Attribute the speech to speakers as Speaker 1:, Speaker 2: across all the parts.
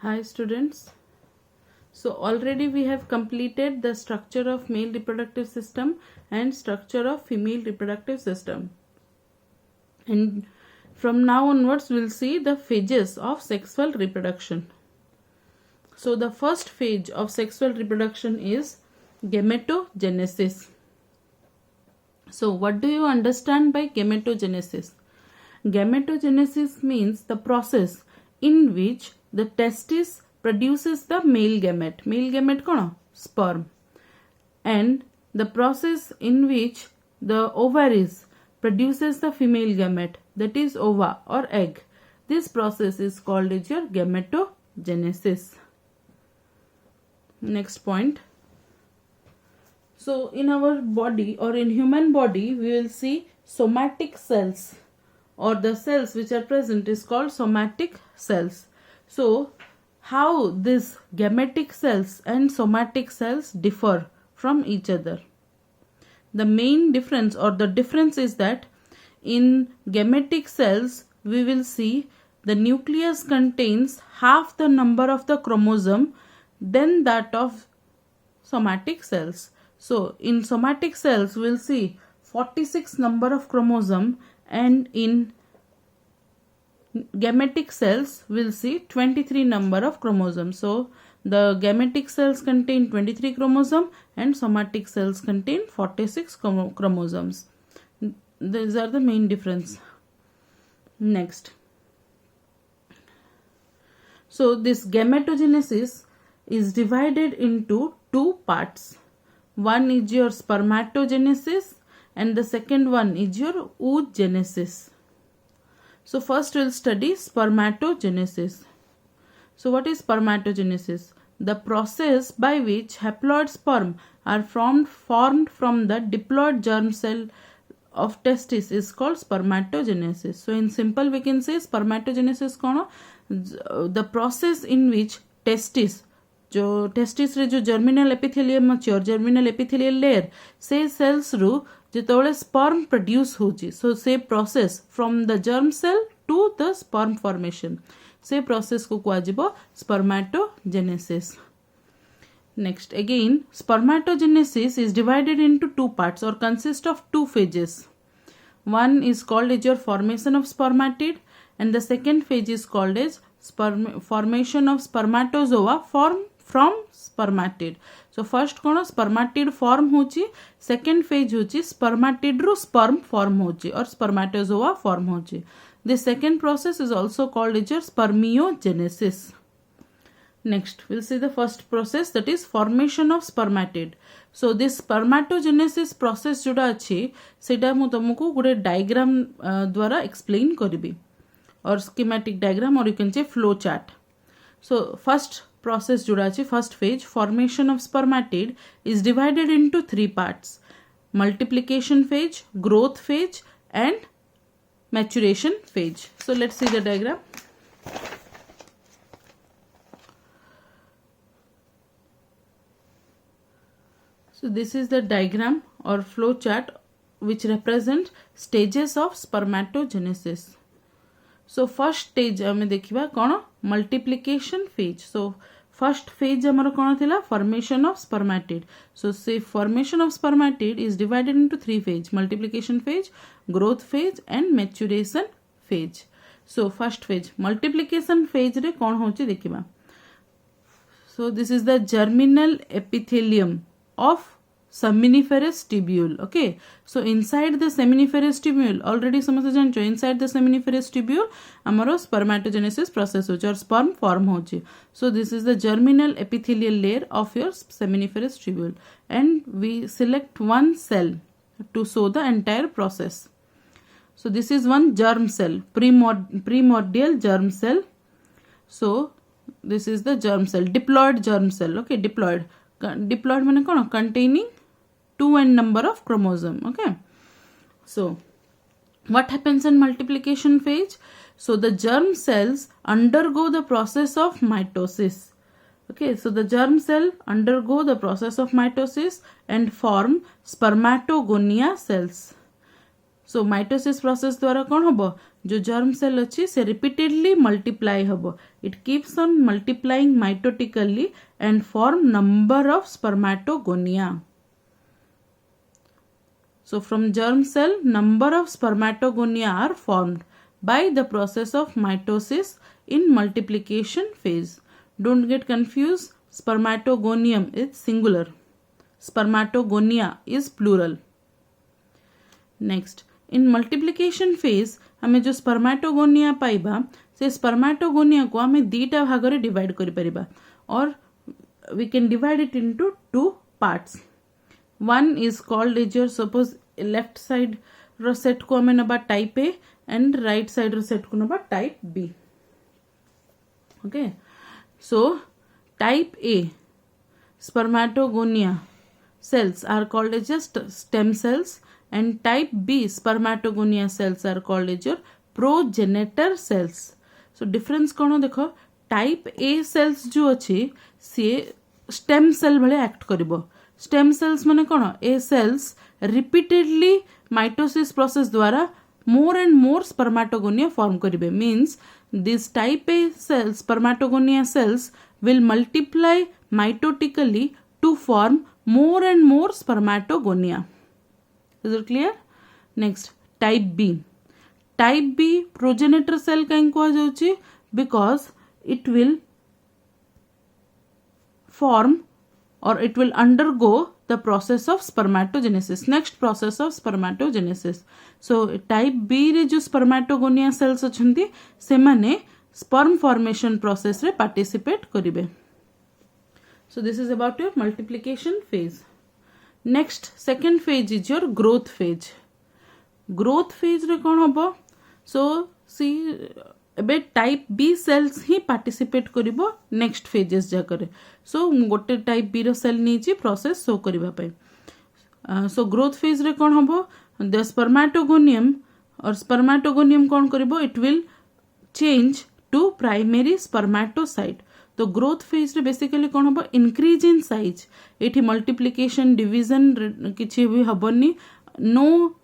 Speaker 1: Hi students. So already we have completed the structure of male reproductive system and structure of female reproductive system. And from now onwards we'll see the phases of sexual reproduction. So the first phase of sexual reproduction is gametogenesis. So what do you understand by gametogenesis? Gametogenesis means the process in which the testis produces the male gamete. Male gamete kono? Sperm. And the process in which the ovaries produces the female gamete, that is ova or egg. This process is called as your gametogenesis. Next point. So in our body or in human body we will see somatic cells, or the cells which are present is called somatic cells. So how these gametic cells and somatic cells differ from each other? The main difference or the difference is that in gametic cells we will see the nucleus contains half the number of the chromosome than that of somatic cells. So in somatic cells we will see 46 number of chromosome, and in gametic cells we will see 23 number of chromosomes. So the gametic cells contain 23 chromosome and somatic cells contain 46 chromosomes. These are the main difference. Next. So this gametogenesis is divided into two parts. One is your spermatogenesis and the second one is your oogenesis. So first we'll study spermatogenesis. So what is spermatogenesis? The process by which haploid sperm are formed from the diploid germ cell of testis is called spermatogenesis. So in simple we can say spermatogenesis kono, the process in which testis जो testis रे जो germinal epithelium अछि और germinal epithelial layer से cells रु जेतोले sperm produce होची, so से process from the germ cell to the sperm formation, से प्रोसेस को कुआजिबो spermatogenesis. Next, again spermatogenesis is divided into two parts or consist of two phases. One is called as your formation of spermatid and the second phase is called as formation of spermatozoa from spermatid. So first kono spermatid form होची, second phase होची spermatid ru sperm form होची और spermatozoa form होची. The second process is also called as your spermiogenesis. Next, we'll see the first process, that is formation of spermatid. So this spermatogenesis process जोड़ा अच्छी सेटा मु तुमको गुड़े डायग्राम द्वारा explain करिबी, or schematic diagram, or you can say flow chart. So first process जोड़ा अच्छी, first phase formation of spermatid is divided into three parts: multiplication phase, growth phase and maturation phase. So let's see the diagram. So this is the diagram or flow chart which represent stages of spermatogenesis. So first stage हमें देखिबा कोन multiplication phase. So first phase हमर कोन थिला formation of spermatid. So say formation of spermatid is divided into three phases: multiplication phase, growth phase and maturation phase. So first phase multiplication phase रे कोन होची देखिबा. So this is the germinal epithelium of seminiferous tubule. Okay, so inside the seminiferous tubule already समझते जानचो, inside the seminiferous tubule हमारो spermatogenesis process होची और sperm form होची. So this is the germinal epithelial layer of your seminiferous tubule and we select one cell to show the entire process. So this is one germ cell, primordial germ cell. So this is the germ cell, diploid germ cell. Okay, diploid माने कौन, containing 2n number of chromosome. Okay, so what happens in multiplication phase? So the germ cells undergo the process of mitosis. Okay, so the germ cell undergo the process of mitosis and form spermatogonia cells. So mitosis process द्वारा कौन हम जो germ cell अच्छी से repeatedly multiply हम it keeps on multiplying mitotically and form number of spermatogonia. So from germ cell number of spermatogonia are formed by the process of mitosis in multiplication phase. Don't get confused, spermatogonium is singular, spermatogonia is plural. Next, in multiplication phase हमें जो spermatogonia पाइबा से spermatogonia को हमें दीटा भाग में divide करि परिबा और we can divide it into two parts. One is called as your suppose left side row set को हमें नबा type A and right side row set को नबा type B. Okay, so type A spermatogonia cells are called as just stem cells and type B spermatogonia cells are called as your progenitor cells. So difference कौन देखो type A cells जो अच्छी सी stem cell भले act करिबो. Stem cells माने कौन ए सेल्स रिपीटेडली माइटोसिस प्रोसेस द्वारा more and more spermatogonia form करिवे means this type A cells spermatogonia cells will multiply mitotically to form more and more spermatogonia. Is it clear? Next type B progenitor cell कहीं कहा जाउची because it will form or it will undergo the process of spermatogenesis. Next process of spermatogenesis. So type B रे जो spermatogonia cells अछंती से माने sperm formation process रे participate करिवे. So this is about your multiplication phase. Next second phase is your growth phase. Growth phase रे कौन होबो? So see एबे टाइप बी सेल्स ही पार्टिसिपेट करिबो नेक्स्ट फेजेस जाकर. सो गोटे टाइप बी रो सेल नीची प्रोसेस शो करिबा पे. सो ग्रोथ फेज रे कोन हबो द स्पर्मेटोगोनियम और स्पर्मेटोगोनियम कोन करिबो it will change to primary spermatocyte. तो ग्रोथ फेज रे बेसिकली कोन हबो इंक्रीज इन साइज. एठी मल्टीप्लिकेशन डिवीजन किछि भी हबनी. No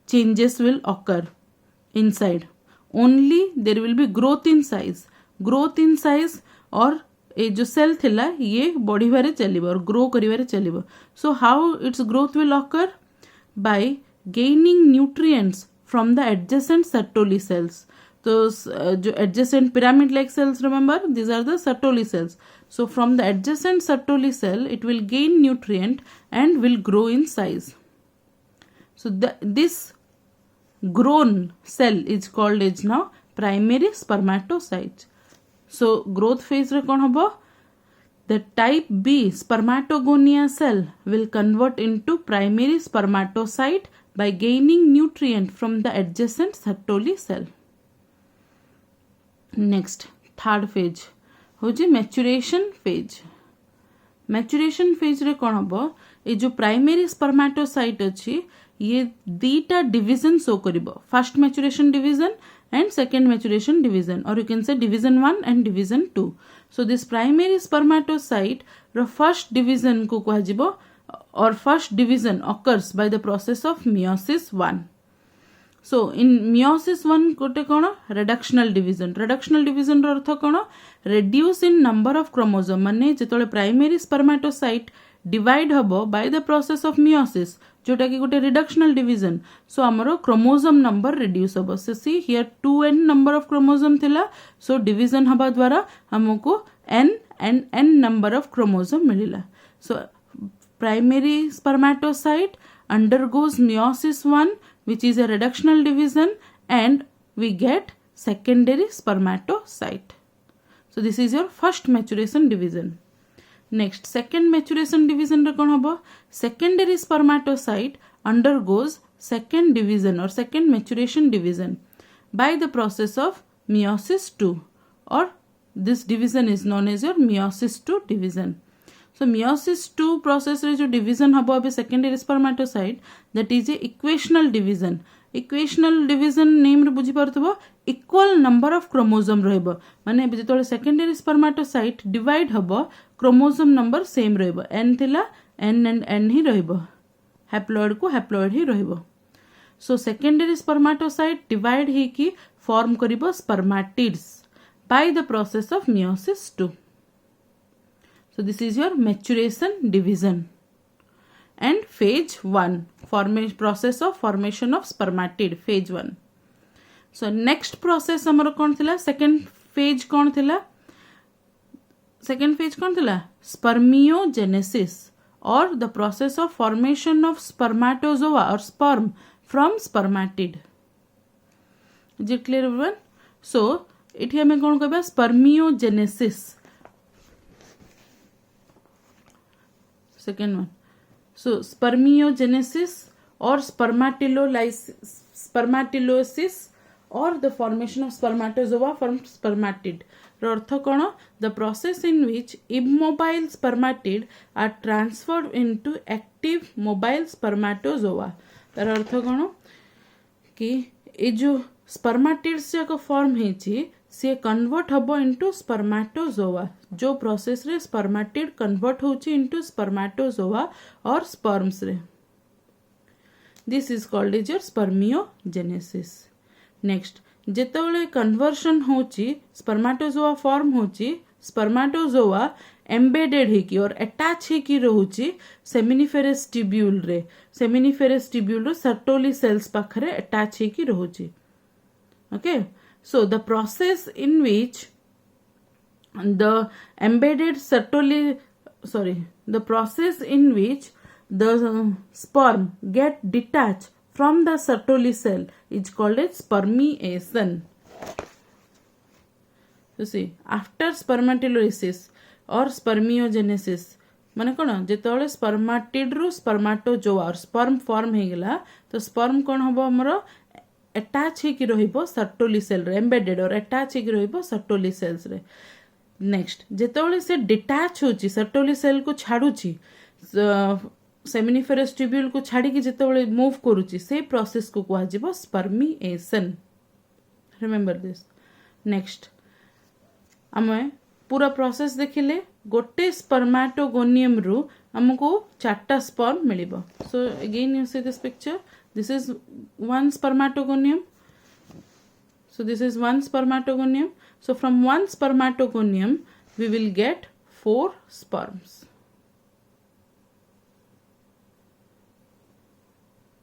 Speaker 1: changes will occur inside. Only there will be growth in size और ये जो सेल थिला ये बढ़िबारे चलिबो और ग्रो करिबारे चलिबो. So how its growth will occur by gaining nutrients from the adjacent Sertoli cells. तो जो adjacent pyramid like cells remember these are the Sertoli cells. So from the adjacent Sertoli cell it will gain nutrient and will grow in size. So this grown cell is called as now primary spermatocyte. So growth phase रे कौन हबो the type B spermatogonia cell will convert into primary spermatocyte by gaining nutrient from the adjacent Sertoli cell. Next third phase होजी maturation phase. Maturation phase रे कौन हबो ये जो primary spermatocyte अच्छी ये दीटा डिवीजन शो करिबो. First maturation division and second maturation division और you can say division 1 and division 2. So this primary spermatocyte रो फर्स्ट डिवीजन को कहा जिवो और first division occurs by the process of meiosis 1. So in meiosis 1 कोटे कोन reductional division रो अर्थ कोन reduce in number of chromosome माने जेतोले प्राइमरी स्पर्मेटोसाइट डिवाइड हबो bye the process of meiosis जोटा कि गोटे रिडक्शनल डिवीजन. सो हमरो क्रोमोसोम नंबर रिड्यूस हबो. So see here 2n number of chromosome थिला. सो डिवीजन हबा द्वारा हमको n नंबर ऑफ क्रोमोसोम मिलिला. So primary spermatocyte undergoes meiosis 1 which is a reductional division and we get secondary spermatocyte. So this is your first maturation division. Next second maturation division रे कोन हबो secondary spermatocyte undergoes second division or second maturation division by the process of meiosis 2 or this division is known as your meiosis 2 division. So meiosis 2 process रे जो division हबो अबे secondary spermatocyte that is a equational division. Equational division name रे बुझी परथबो equal number of chromosome रहबो माने जेतोले secondary spermatocyte divide हबो chromosome number same रहबो n थिला n and n ही रहबो haploid को haploid ही रहबो. सो सेकेंडरी स्पर्माटोसाइट डिवाइड होगी फॉर्म करिबो स्पर्माटिड्स by the process of meiosis 2. So this is your maturation division and phase 1 process of formation of spermatid phase 1. So next process amar kon thila second phase kon thila spermiogenesis or the process of formation of spermatozoa or sperm from spermatid. Is it clear everyone? So इठी हमें कौन कहबा spermiogenesis second one so spermiogenesis और spermateleosis और the formation of spermatozoa from spermatid अर्थ कौन the process in which immobile spermatid are transferred into active mobile spermatozoa तार अर्थ कौन कि ए जो स्पर्माटिड्स जाक फॉर्म होती सी कन्वर्ट हम इनटू स्पर्माटोजोआ जो प्रोसेस रे स्पर्माटिड कन्वर्ट होची इनटू स्पर्माटोजोआ और स्पर्म्स रे this is called is your spermiogenesis next जेतेबेले कन्वर्शन होची स्पर्माटोजोआ फॉर्म होची स्पर्माटोजोआ एम्बेडेड हेकी और अटैच हेकी रहूची सेमिनिफेरस ट्यूब्यूल रे सर्टोली सेल्स पाखरे अटैच हेकी रहूची okay. So the process in which the sperm get detached from the Sertoli cell is called as spermiation. You see, after spermatolysis or spermiogenesis माने कौन जिते स्पर्माटिड रु स्पर्माटोजोआ और स्पर्म फॉर्म हो गला तो स्पर्म कौन हम हमर अटैच होकी रहिबो सर्टोली सेल रे एम्बेडेड और अटैच होकी रहिबो सर्टोली सेल्स रे नेक्स्ट जेतेबेले से डिटैच होची सर्टोली सेल को छाडुची सेमिनिफेरस ट्यूब्यूल को छाड़ी कि जेतेबेले मूव करूची से प्रोसेस को कुआ जिवो स्पर्मिएशन रिमेंबर दिस नेक्स्ट आमे पूरा प्रोसेस देखिले गोटे स्पर्माटोगोनियम रु हमको 4टा स्पर्म मिलिबो so again you see this picture this is one spermatogonium so this is one spermatogonium so from one spermatogonium we will get 4 sperms